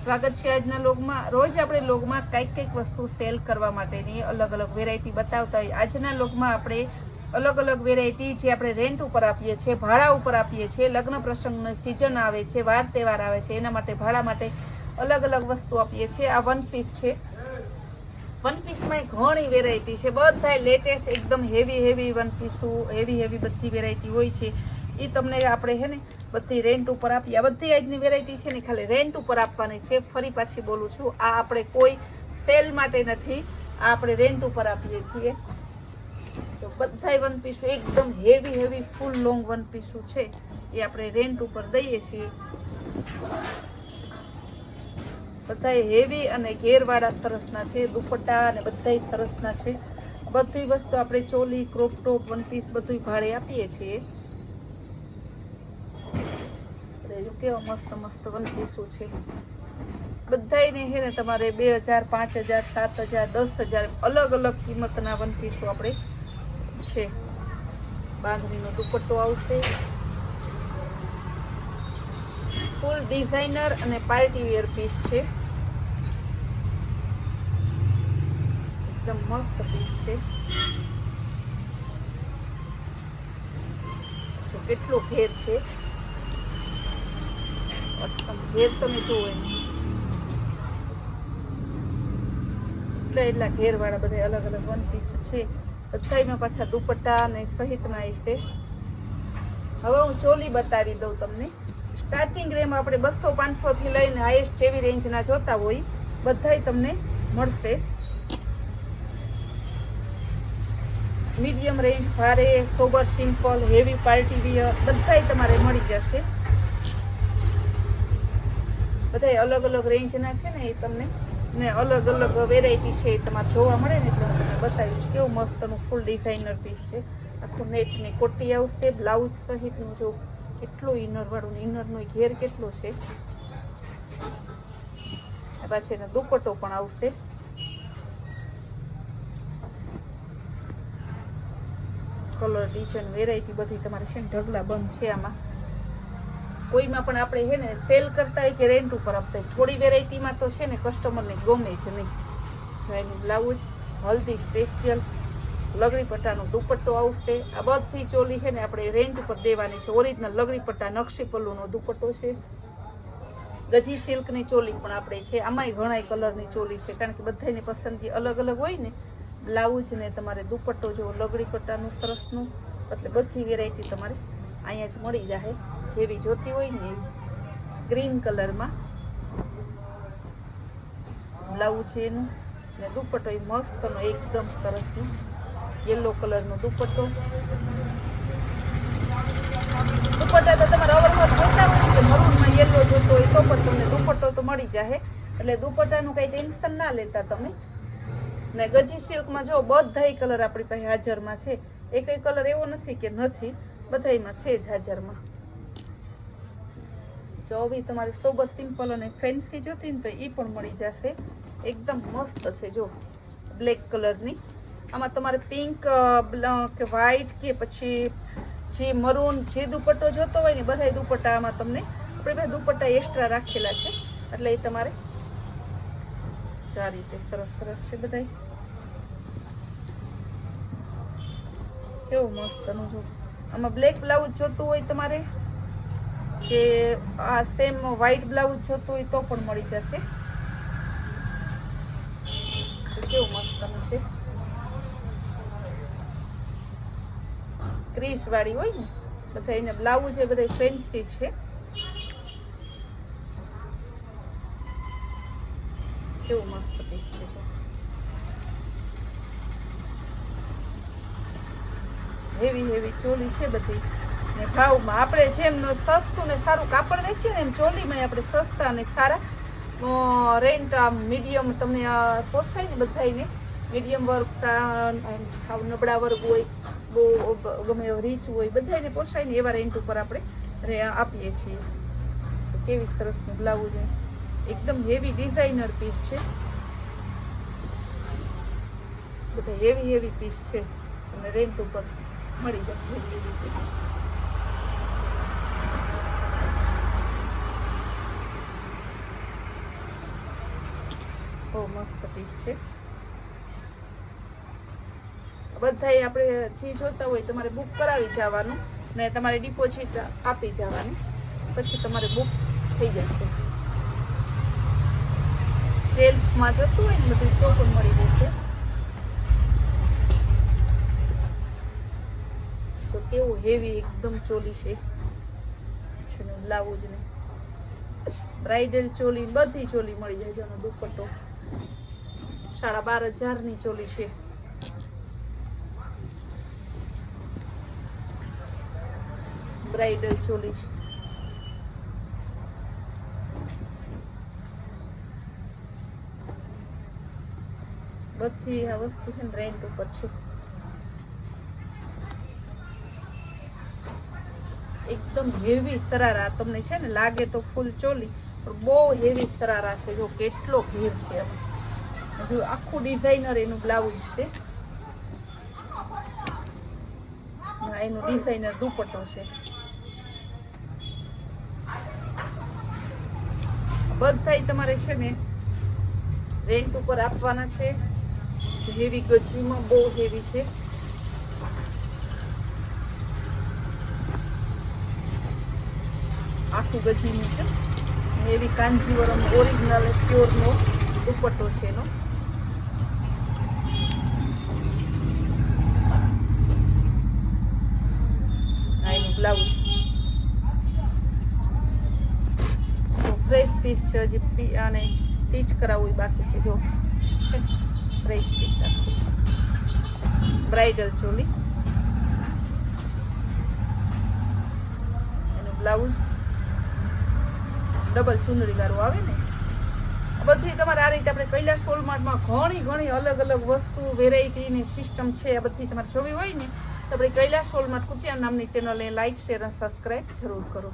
સ્વાગત છે આજના લોગમાં। રોજ આપણે લોગમાં કંઈક વસ્તુ સેલ કરવા માટેની અલગ અલગ વેરાયટી બતાવતા હોય। આજના લોગમાં આપણે અલગ અલગ વેરાયટી જે આપણે રેન્ટ ઉપર આપીએ છીએ, ભાડા ઉપર આપીએ છીએ। લગ્ન પ્રસંગની સિઝન આવે છે, વાર તહેવાર આવે છે, એના માટે ભાડા માટે અલગ અલગ વસ્તુ આપીએ છીએ। આ વન પીસ છે। વન પીસમાં ઘણી વેરાયટી છે, બધા લેટેસ્ટ એકદમ હેવી વન પીસું, હેવી બધી વેરાયટી હોય છે। એ તમને આપણે છે ને બધી રેન્ટ ઉપર આપીએ। આ બધી આજની વેરાયટી છે ને ખાલી રેન્ટ ઉપર આપવાની છે। ફરી પાછી બોલું છું, આ આપણે કોઈ સેલ માટે નથી, આ આપણે રેન્ટ ઉપર આપીએ છીએ। તો બધા વન પીસું એકદમ હેવી ફૂલ લોંગ વન પીસું છે, એ આપણે રેન્ટ ઉપર દઈએ છીએ। બધા હેવી અને ઘેરવાળા સરસના છે, દુપટ્ટા અને બધા સરસના છે। બધી વસ્તુ આપણે choli, crop top, one piece બધું ભાડે આપીએ છીએ। કેવા મસ્ત વન પીસું છે। બધાને છે ને તમારે 2000, 5000, 7000, 10,000 અલગ અલગ કિંમતના વન પીસો આપણે છે। બાંધણીનો દુપટ્ટો આવશે, ફૂલ ડિઝાઇનર અને પાર્ટી વેર પીસ છે, એકદમ મસ્ત પીસ છે। જો કેટલો ઘેર છે, ઘેર તમે જુઓ એટલા ઘેર વાળા બધા અલગ અલગ વન પીસ છે। બધામાં પાછા દુપટ્ટા અને સહિતના છે। હવે હું ચોલી બતાવી દઉં તમને। સ્ટાર્ટિંગ રેમ આપણે 200-500 થી લઈને હાઈએસ્ટ જેવી રેન્જના જોતા હોય બધાય તમને મળશે। મીડિયમ રેન્જ, ભારે, sober, simple, heavy, party wear બધાય તમારે મળી જશે। બધા અલગ અલગ રેન્જના છે ને, એ તમને ને અલગ અલગ વેરાયટી છે એ તમારે જોવા મળે ને એટલે હું તમને બતાવીશ। કેવું મસ્તનું ફૂલ ડિઝાઇનર પીસ છે। આખું નેટની કોટી આવશે, બ્લાઉઝ સહિતનું જો કેટલું ઇનરવાળું, ઇનરનો ઘેર કેટલો છે। પાછી એનો દુપટ્ટો પણ આવશે। કલર, ડિઝાઇન, વેરાયટી બધી તમારે છે ને ઢગલા બંધ છે આમાં। કોઈમાં પણ આપણે છે ને સેલ કરતા હોય કે રેન્ટ ઉપર આપતા હોય, થોડી વેરાયટીમાં તો છે ને કસ્ટમરને ગમે જ નહીં। એની બ્લાઉઝ, હલ્દી સ્પેશિયલ, લગડી પટ્ટાનો દુપટ્ટો આવશે। આ બધી ચોલી છે ને આપણે રેન્ટ ઉપર દેવાની છે। ઓરિજિનલ લગડી પટ્ટા, નકશી પલ્લુનો દુપટ્ટો છે। ગજી સિલ્કની ચોલી પણ આપણે છે। આમાંય ઘણા કલરની ચોલી છે, કારણ કે બધાની પસંદગી અલગ અલગ હોય ને। બ્લાઉઝ ને તમારે દુપટ્ટો જો લગડી પટ્ટાનું સરસનું, એટલે બધી વેરાયટી તમારે અહીંયા જ મળી જશે। જેવી જોતી હોય ને એવી। ગ્રીન કલરમાં બ્લાઉઝ છે એનું, ને દુપટ્ટો એ મસ્તનો એકદમ સરસનો યલો કલરનો દુપટ્ટો। દુપટ્ટા તો તમારે અવરવર જોતા હોય કે મરૂનમાં યલો જોતો હોય તો પણ તમને દુપટ્ટો તો મળી જશે, એટલે દુપટ્ટાનું કંઈ ટેન્શન ના લેતા તમે। ને ગજી સિલ્કમાં જો બધાય કલર આપણી પાસે હાજરમાં છે। એકય કલર એવો નથી કે નથી, બધાયમાં છે જ હાજરમાં। જો આવી તમારે સોબર, સિમ્પલ અને ફેન્સી જોતી ને તો એ પણ મળી જશે। એકદમ મસ્ત છે જો બ્લેક કલરની। આમાં તમારે પિંક કે વ્હાઈટ કે પછી જે મરૂન જે દુપટ્ટો જોતો હોય ને બધા દુપટ્ટા આમાં તમને આપણે બધા દુપટ્ટા એક્સ્ટ્રા રાખેલા છે, એટલે એ તમારે આ રીતે સરસ છે બધા। કેવું મસ્તનું જો આમાં બ્લેક બ્લાઉઝ જોતું હોય તમારે કે આ સેમ વ્હાઈટ બ્લાઉઝ જોતું હોય તો પણ મળી જશે। કેવું મસ્તનું છે, ક્રીસ વાળી હોય ને બધા એને બ્લાઉઝ એ બધા ફેન્સી છે। કેવું મસ્ત પીસ છે જો હેવી ચોલી છે બધી। ને ભાવમાં આપણે જેમ સસ્તું ને સારું કાપડ વેચીએ ને એમ ચોલીમાં આપણે સસ્તા અને સારા રેન્ટ મીડિયમ તમને પોસાય ને બધાને। મીડિયમ વર્ગ, સાવ નબળા વર્ગ હોય, બહુ ગમે એવો રીચ હોય, બધાને પોસાય ને એવા રેન્ટ ઉપર આપણે આપીએ છીએ। કેવી સરસનું બ્લાઉઝ, એકદમ હેવી ડિઝાઇનર પીસ છે। બધા હેવી પીસ છે અને રેન્ટ ઉપર મળી જાય હેવી પીસ। બહુ મસ્ત પીસ છે. બધાય આપણે જે જોતા હોય તમારે બુક કરાવી જવાનું ને તમારે ડિપોઝિટ આપી જવાની, પછી તમારે બુક થઈ જશે. સેલ્ફમાં જતું હોય ને બધું તો પણ મળી જશે. તો કેવું હેવી એકદમ ચોલી છે, બ્લાઉઝ ને બ્રાઇડલ ચોલી બધી ચોલી મળી જાય. જેનો દુપટ્ટો 12,500 ચોલી છે. બ્રાઇડલ ચોલી બધી આ વસ્તુ છે ને રેન્ટ ઉપર છે. એકદમ હેવી સરારા તમને છે ને લાગે તો ફૂલ ચોલી, પણ બહુ હેવી સરારા છે. જો કેટલો ઘેર છે. જો આખું ડિઝાઇનર એનું બ્લાઉઝ છે, એનું ડિઝાઇનર દુપટ્ટો છે. બધાય તમારે છે ને રેન્ટ ઉપર આપવાના છે. હેવી ગજીમાં બહુ હેવી છે. આખું ગજીનું છે. હેવી કાંજીવરમ ઓરિજિનલ પ્યોરનો દુપટ્ટો છે એનો. આ એનું બ્લાઉઝ ફ્રેશ પીસ છે. હજી આને ટીચ કરાવવું બાકી છે. જો ફ્રેશ પીસ બ્રાઇડલ ચોલી, એનું બ્લાઉઝ ડબલ ચુંદડી વાળું આવે ને. બધી તમારે આ રીતે આપણે કૈલાસ હોલમાર્ટમાં ઘણી અલગ અલગ વસ્તુ વેરાયટીની સિસ્ટમ છે. આ બધી તમારે જોવી હોય ને તો આપણે કૈલાસ હોલમાર્ટ કુતિયા નામની ચેનલને લાઈક, શેર અને સબસ્ક્રાઈબ જરૂર કરો.